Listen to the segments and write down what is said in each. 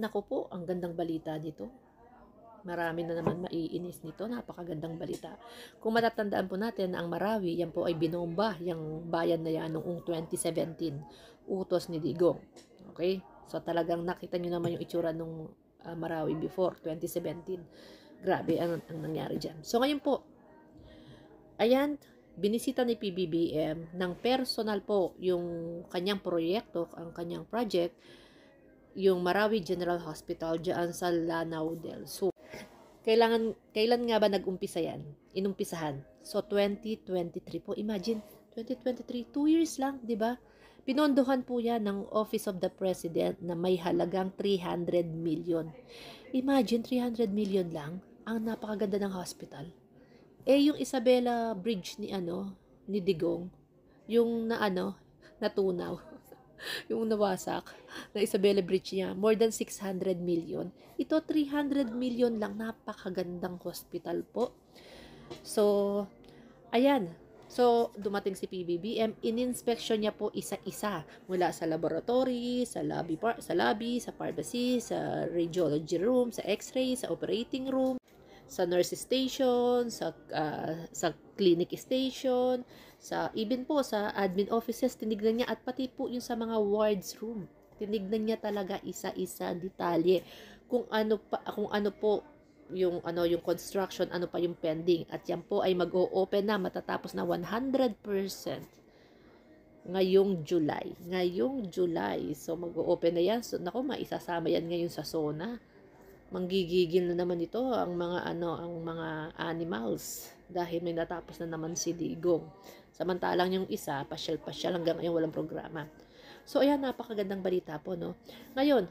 Naku po, ang gandang balita dito. Marami na naman maiinis nito. Napakagandang balita. Kung matatandaan po natin na ang Marawi, yan po ay binomba, yung bayan na yan noong 2017. Utos ni Digong. Okay? So talagang nakita nyo naman yung itsura ng Marawi before 2017. Grabe ang nangyari dyan. So ngayon po, ayan, binisita ni PBBM ng personal po yung kanyang proyekto, ang kanyang project, yung Marawi General Hospital dyan sa Lanao del Sur. Kailan nga ba nag-umpisa yan? Inumpisahan. So, 2023 po. Imagine, 2023, 2 years lang, di ba? Pinondohan po yan ng Office of the President na may halagang 300 million. Imagine, 300 million lang ang napakaganda ng hospital. Yung Isabela Bridge ni Digong, yung natunaw. Yung nawasak na Isabela Bridge niya, more than 600 million. Ito, 300 million lang. Napakagandang hospital po. So, ayan. So, dumating si PBBM, in-inspection niya po isa-isa. Mula sa laboratory, sa lobby, sa pharmacy, sa radiology room, sa x-ray, sa operating room, sa nurse station, sa clinic station, even po sa admin offices, tinignan niya, at pati po yung sa mga wards room. Tinignan niya talaga isa-isa detalye kung ano po yung construction, ano pa yung pending, at yan po ay mag-o-open na, matatapos na 100% ngayong July. So mag-o-open na yan. So nako, maisasama yan ngayon sa SONA. Manggigigil na naman ito ang mga animals dahil may natapos na naman si Digong. Samantalang yung isa, pasyal-pasyal hanggang ngayon walang programa. So ayan, napakagandang balita po, no. Ngayon,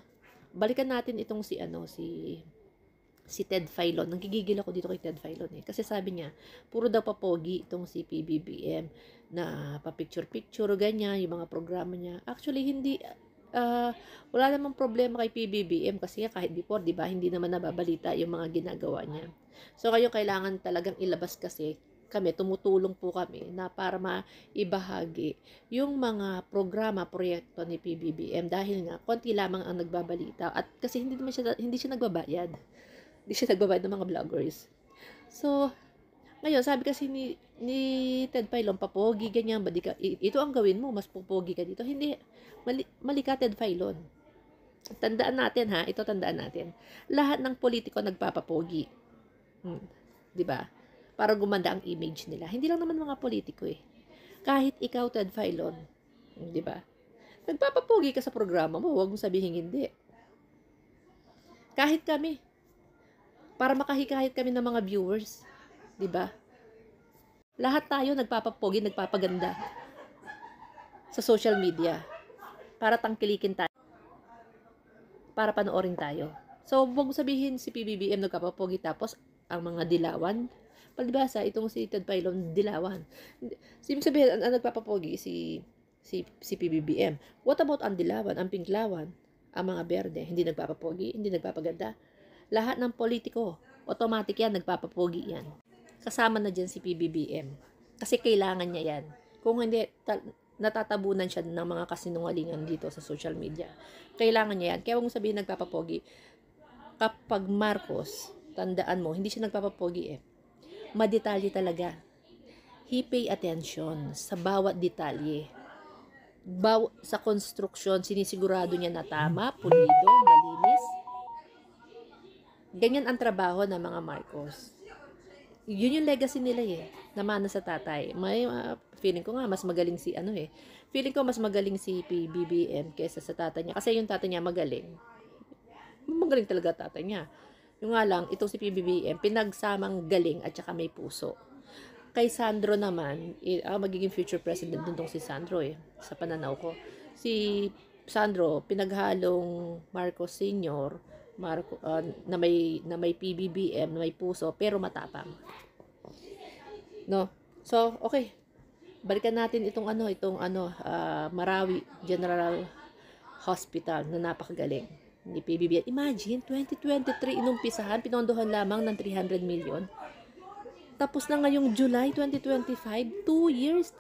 balikan natin itong si Ted Filon. Nanggigigil ako dito kay Ted Filon kasi sabi niya, puro daw papogi itong si PBBM na pa-picture-picture ganyan, yung mga programa niya. Actually, hindi wala namang problema kay PBBM kasi kahit before, di ba, hindi naman nababalita yung mga ginagawa niya. So ngayon kailangan talagang ilabas kasi kami, tumutulong po kami na para maibahagi yung mga programa, proyekto ni PBBM dahil nga konti lamang ang nagbabalita at kasi hindi siya nagbabayad. Hindi siya nagbabayad ng mga vloggers. So ngayon, sabi kasi ni Ted Filon, papogi, ganyan, ito ang gawin mo, mas pupogi ka dito. Hindi, mali ka, Ted Filon. Tandaan natin. Lahat ng politiko nagpapapogi. Di ba? Para gumanda ang image nila. Hindi lang naman mga politiko Kahit ikaw, Ted Filon, di ba? Nagpapapogi ka sa programa mo, huwag mong sabihin hindi. Kahit kami, para makahikahit kami ng mga viewers, diba? Lahat tayo nagpapapogi, nagpapaganda sa social media para tangkilikin tayo, para panoorin tayo. So, huwag sabihin si PBBM nagpapapogi tapos ang mga dilawan. Palibasa, itong si Ted Filon, dilawan. Ibig sabihin, ang nagpapapogi si PBBM. What about ang dilawan, ang pinklawan, ang mga berde? Hindi nagpapapogi, hindi nagpapaganda. Lahat ng politiko, automatic yan, nagpapapogi yan. Kasama na dyan si PBBM. Kasi kailangan niya yan. Kung hindi, natatabunan siya ng mga kasinungalingan dito sa social media. Kailangan niya yan. Kaya huwag mong sabihin nagpapapogi. Kapag Marcos, tandaan mo, hindi siya nagpapapogi Madetalye talaga. He pay attention sa bawat detalye. Sa construction, sinisigurado niya na tama, pulido, malinis. Ganyan ang trabaho ng mga Marcos. Yun yung legacy nila namana sa tatay. Feeling ko nga mas magaling Feeling ko mas magaling si PBBM kaysa sa tatay niya. Kasi yung tatay niya magaling. Magaling talaga tatay niya. Yung nga lang, itong si PBBM, pinagsamang galing at saka may puso. Kay Sandro naman, magiging future president din tong si Sandro sa pananaw ko. Si Sandro, pinaghalong Marcos Sr., na may PBBM, na may puso, pero matapang. No? So, okay. Balikan natin itong Marawi General Hospital na napakagaling ni PBBM. Imagine, 2023 inumpisahan, pinondohan lamang ng 300 million. Tapos na ngayong July 2025, 2 years.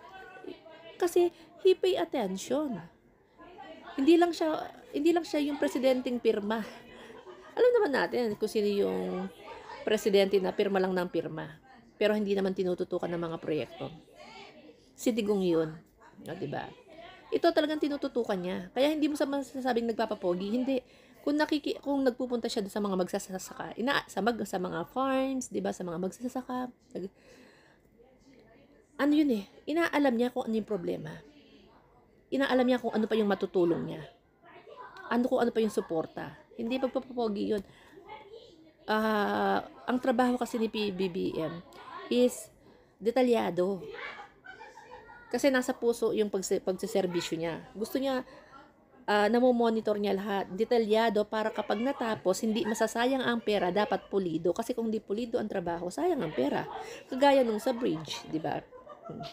Kasi he pay attention. Hindi lang siya yung presidenteng pirma Alam naman natin kung sino yung presidente na pirma lang ng pirma. Pero hindi naman tinututukan ng mga proyekto. Si Digong yun. O, diba? Ito talagang tinututukan niya. Kaya hindi mo masasabing nagpapapogi. Hindi. Kung nagpupunta siya sa mga magsasaka, sa mga farms, 'di ba, sa mga magsasaka, ano yun eh, inaalam niya kung ano yung problema. Inaalam niya kung ano pa yung matutulong niya. Kung ano pa yung suporta. Hindi pagpapapogi yun. Ang trabaho kasi ni PBBM is detalyado. Kasi nasa puso yung pagsiservisyo niya. Gusto niya, namomonitor niya lahat, detalyado, para kapag natapos, hindi masasayang ang pera, dapat pulido. Kasi kung di pulido ang trabaho, sayang ang pera. Kagaya nung sa bridge, di ba?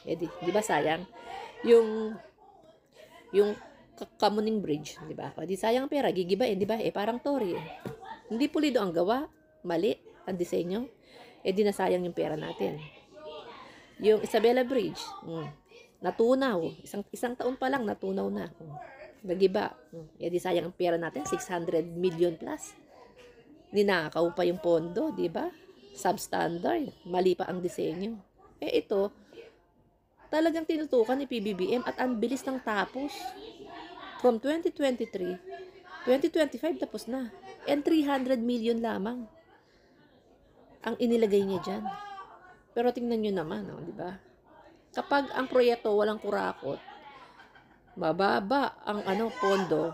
Di ba sayang? Yung Kamuning Bridge, di ba? O di sayang ang pera, gigibain, di ba? Parang Tory. Hindi pulido ang gawa, mali ang disenyo. Di nasayang yung pera natin. Yung Isabela Bridge, natunaw. Isang taon pa lang, natunaw na. Nagiba. Di sayang ang pera natin, 600 million plus. Ninakaw pa yung pondo, di ba? Substandard. Mali pa ang disenyo. Ito, talagang tinutukan ni PBBM at ang bilis ng tapos. From 2023, 2025 tapos na. And 300 million lamang ang inilagay niya dyan. Pero tingnan nyo naman, di ba? Kapag ang proyekto walang kurakot, mababa ang pondo,